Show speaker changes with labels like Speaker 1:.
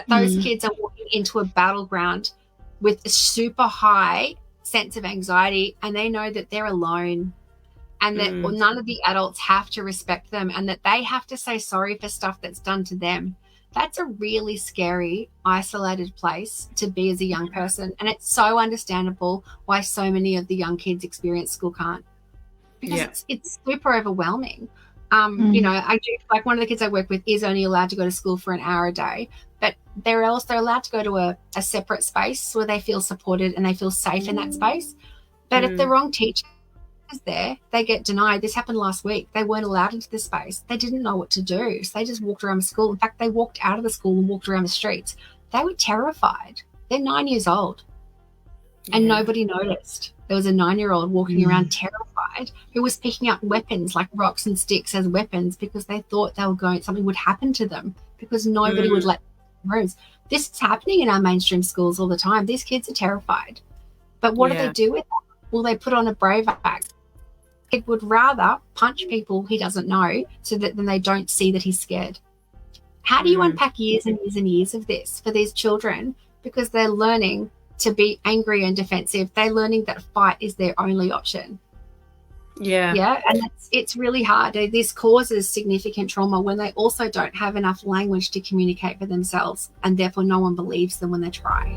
Speaker 1: those kids are walking into a battleground with a super high sense of anxiety, and they know that they're alone, and that none of the adults have to respect them, and that they have to say sorry for stuff that's done to them. That's a really scary, isolated place to be as a young person. And it's so understandable why so many of the young kids experience school can't, because it's super overwhelming. You know, I do, like, one of the kids I work with is only allowed to go to school for an hour a day, but they're also allowed to go to a separate space where they feel supported and they feel safe in that space. But if the wrong teacher is there, they get denied. This happened last week. They weren't allowed into the space. They didn't know what to do, so they just walked around the school. In fact, they walked out of the school and walked around the streets. They were terrified. They're 9 years old, and nobody noticed. There was a 9-year-old walking around terrified, who was picking up weapons like rocks and sticks as weapons because they thought they were something would happen to them, because nobody would let them in rooms. This is happening in our mainstream schools all the time. These kids are terrified. But what do they do with that? Well, they put on a brave act. Kid would rather punch people he doesn't know so that then they don't see that he's scared. How do you unpack years and years and years of this for these children? Because they're learning to be angry and defensive. They're learning that fight is their only option. Yeah, and it's really hard. This causes significant trauma when they also don't have enough language to communicate for themselves, and therefore no one believes them when they try.